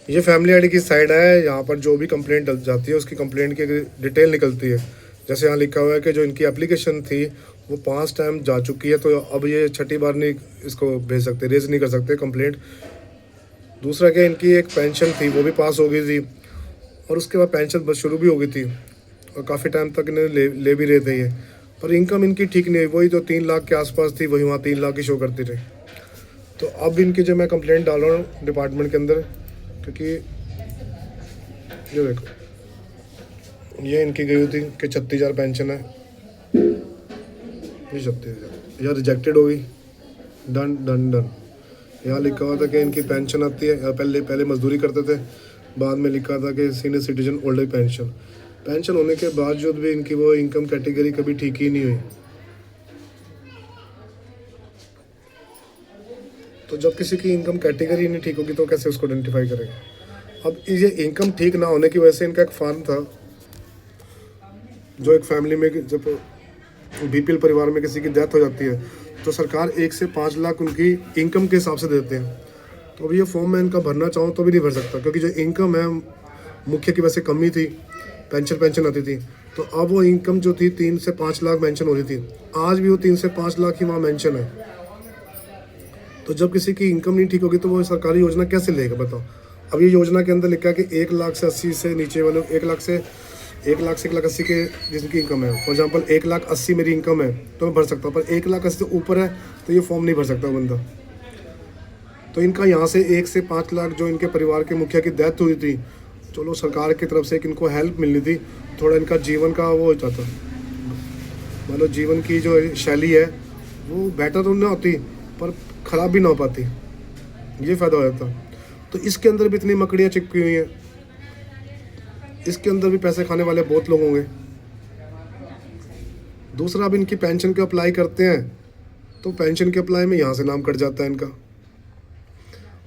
ये family ID की side है। यहाँ पर जो भी कंप्लेंट डल जाती है उसकी कंप्लेंट की डिटेल निकलती है। जैसे यहाँ लिखा हुआ है कि जो इनकी एप्लीकेशन थी वो 5 टाइम जा चुकी है, तो अब ये छठी बार नहीं इसको भेज सकते, रेज नहीं कर सकते कंप्लेंट। दूसरा क्या, इनकी एक पेंशन थी वो भी पास हो गई थी, और उसके बाद पेंशन बस शुरू भी हो गई थी, और काफ़ी टाइम तक इन्हें ले भी रहे थे ये, पर इनकम इनकी ठीक नहीं हुई। वही जो 3 लाख के आसपास थी वही वहाँ 3 लाख की शो करती रही। तो अब इनकी जो मैं कंप्लेंट डाल रहा हूँ डिपार्टमेंट के अंदर, क्योंकि ये देखो, ये इनकी गई थी कि 36,000 पेंशन है, ये 36,000 यह रिजेक्टेड हो गई। Done done done. यहाँ लिखा हुआ था कि इनकी पेंशन आती है, पहले पहले मजदूरी करते थे, बाद में लिखा था कि senior citizen old age pension. Pension होने के बावजूद भी इनकी वो इनकम कैटेगरी कभी ठीक ही नहीं हुई। तो जब किसी की इनकम कैटेगरी नहीं ठीक होगी तो कैसे उसको आइडेंटिफाई करेंगे। अब ये इनकम ठीक ना होने की वजह से इनका एक फार्म था, जो एक फैमिली में जब बीपीएल परिवार में किसी की डेथ हो जाती है तो सरकार 1 से 5 लाख उनकी इनकम के हिसाब से देते हैं। तो अब ये फॉर्म मैं इनका भरना चाहूँ तो भी नहीं भर सकता, क्योंकि जो इनकम है मुख्य की वजह से कमी थी, पेंशन आती थी, तो अब वो इनकम जो थी 3 से 5 लाख मेंशन हो रही थी, आज भी वो 3 से 5 लाख ही वहाँ मेंशन है। तो जब किसी की इनकम नहीं ठीक होगी तो वो सरकारी योजना कैसे लेगा बताओ। अब ये योजना के अंदर लिखा है कि 1 लाख से 80 से नीचे वाले 1 लाख से 1,80,000 के जिनकी इनकम है, फॉर एग्जांपल 1,80,000 मेरी इनकम है तो मैं भर सकता हूँ, पर 1,80,000 से ऊपर है तो ये फॉर्म नहीं भर सकता बंदा। तो इनका यहाँ से 1 से 5 लाख जो इनके परिवार के मुखिया की डेथ हुई थी, चलो सरकार की तरफ से एक इनको हेल्प मिलनी थी, थोड़ा इनका जीवन का वो हो जाता, मतलब जीवन की जो शैली है वो बेटर तो नहीं होती पर ख़राब भी ना हो पाती, ये फ़ायदा हो जाता। तो इसके अंदर भी इतनी मकड़ियाँ चिपकी हुई हैं, इसके अंदर भी पैसे खाने वाले बहुत लोग होंगे। दूसरा, अब इनकी पेंशन के अप्लाई करते हैं तो पेंशन के अप्लाई में यहाँ से नाम कट जाता है इनका,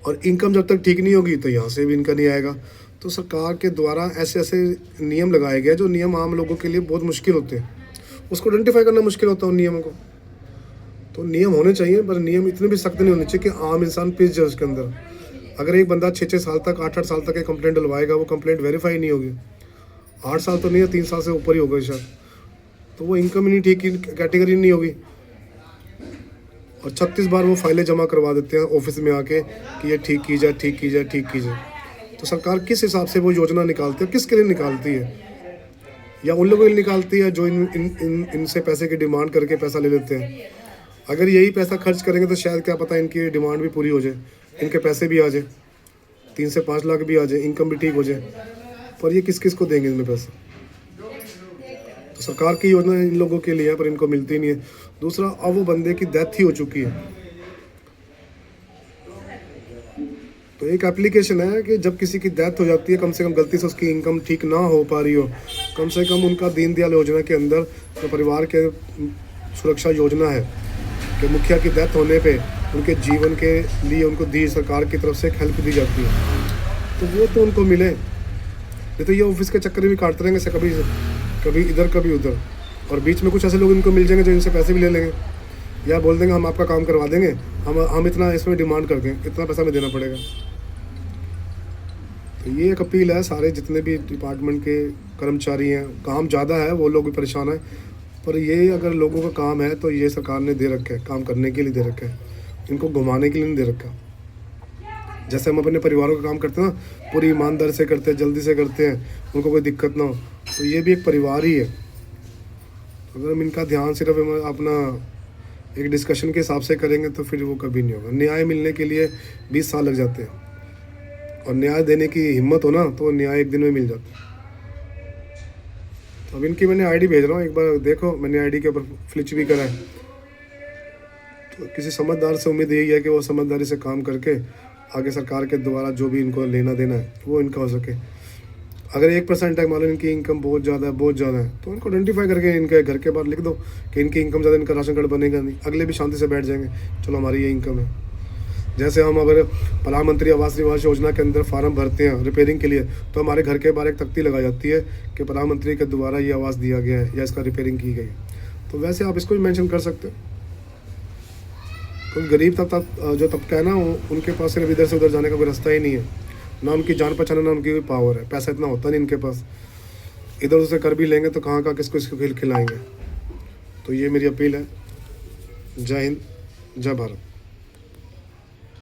और इनकम जब तक ठीक नहीं होगी तो यहाँ से भी इनका नहीं आएगा। तो सरकार के द्वारा ऐसे ऐसे नियम लगाए गए जो नियम आम लोगों के लिए बहुत मुश्किल होते हैं, उसको आइडेंटिफाई करना मुश्किल होता है उन नियमों को। तो नियम होने चाहिए, पर नियम इतने भी सख्त नहीं होने चाहिए कि आम इंसान पिस जाए उसके अंदर। अगर एक बंदा 6-6 साल तक 8-8 साल तक एक कंप्लेंट डलवाएगा, वो कंप्लेंट वेरीफाई नहीं होगी, 8 साल तो नहीं है, 3 साल से ऊपर ही होगा शायद, तो वो इनकम ही नहीं ठीक, कैटेगरी नहीं होगी, और 36 बार वो फाइलें जमा करवा देते हैं ऑफिस में आके कि ये ठीक की जाए, ठीक की जाए, ठीक की जाए। तो सरकार किस हिसाब से वो योजना निकालती है, किसके लिए निकालती है, या उन लोगों के लिए निकालती है जो इनसे पैसे की डिमांड करके पैसा ले लेते हैं। अगर यही पैसा खर्च करेंगे तो शायद क्या पता इनकी डिमांड भी पूरी हो जाए, इनके पैसे भी आ जाए, 3 से 5 लाख भी आ जाए, इनकम भी ठीक हो जाए, पर ये किस किस को देंगे इनमें पैसे। तो सरकार की योजना इन लोगों के लिए है पर इनको मिलती नहीं है। दूसरा, अब वो बंदे की डेथ ही हो चुकी है, तो एक एप्लीकेशन है कि जब किसी की डेथ हो जाती है, कम से कम गलती से उसकी इनकम ठीक ना हो पा रही हो, कम से कम उनका दीनदयाल योजना के अंदर जो परिवार के सुरक्षा योजना है कि मुखिया की डेथ होने पे उनके जीवन के लिए उनको दी सरकार की तरफ से एक हेल्प दी जाती है, तो वो तो उनको मिले। नहीं तो ये ऑफिस के चक्कर भी काटते रहेंगे, कभी कभी इधर कभी उधर, और बीच में कुछ ऐसे लोग इनको मिल जाएंगे जो इनसे पैसे भी ले लेंगे, या बोल देंगे हम आपका काम करवा देंगे, हम इतना इसमें डिमांड कर दें, इतना पैसा हमें देना पड़ेगा। तो ये एक अपील है, सारे जितने भी डिपार्टमेंट के कर्मचारी हैं, काम ज़्यादा है वो लोग भी परेशान हैं, पर ये अगर लोगों का काम है तो ये सरकार ने दे रखा है, काम करने के लिए दे रखा है, इनको घुमाने के लिए नहीं दे रखा। जैसे हम अपने परिवारों का काम करते हैं ना, पूरी ईमानदारी से करते हैं, जल्दी से करते हैं, उनको कोई दिक्कत ना हो, तो ये भी एक परिवार ही है। अगर हम इनका ध्यान सिर्फ अपना एक डिस्कशन के हिसाब से करेंगे तो फिर वो कभी नहीं होगा। न्याय मिलने के लिए 20 साल लग जाते हैं, और न्याय देने की हिम्मत हो ना तो न्याय एक दिन में मिल जाता है। तो अब इनकी मैंने आईडी भेज रहा हूँ, एक बार देखो, मैंने आईडी के ऊपर फ्लिच भी करा है। तो किसी समझदार से उम्मीद यही है कि वो समझदारी से काम करके आगे सरकार के द्वारा जो भी इनको लेना देना है वो इनका हो सके। अगर 1% है, मान लो इनकी इनकम बहुत ज़्यादा है, तो इनको आइडेंटिफाई करके इनके घर के बाहर लिख दो कि इनकी इनकम ज़्यादा, इनका राशन कार्ड बनेगा नहीं, अगले भी शांति से बैठ जाएंगे, चलो हमारी ये इनकम है। जैसे हम अगर प्रधानमंत्री आवास निवास योजना के अंदर फार्म भरते हैं रिपेयरिंग के लिए, तो हमारे घर के बाहर एक तख्ती लगाई जाती है कि प्रधानमंत्री के द्वारा ये आवास दिया गया है या इसका रिपेयरिंग की गई। तो वैसे आप इसको भी मेंशन कर सकते हो, क्योंकि गरीब जो तबका है ना, उनके पास सिर्फ इधर से उधर जाने का कोई रास्ता ही नहीं है, ना उनकी जान पहचान है, ना उनकी कोई पावर है, पैसा इतना होता नहीं इनके पास, इधर उधर से कर भी लेंगे तो कहाँ कहाँ किसको इसको खिलाएंगे। तो ये मेरी अपील है। जय हिंद, जय भारत।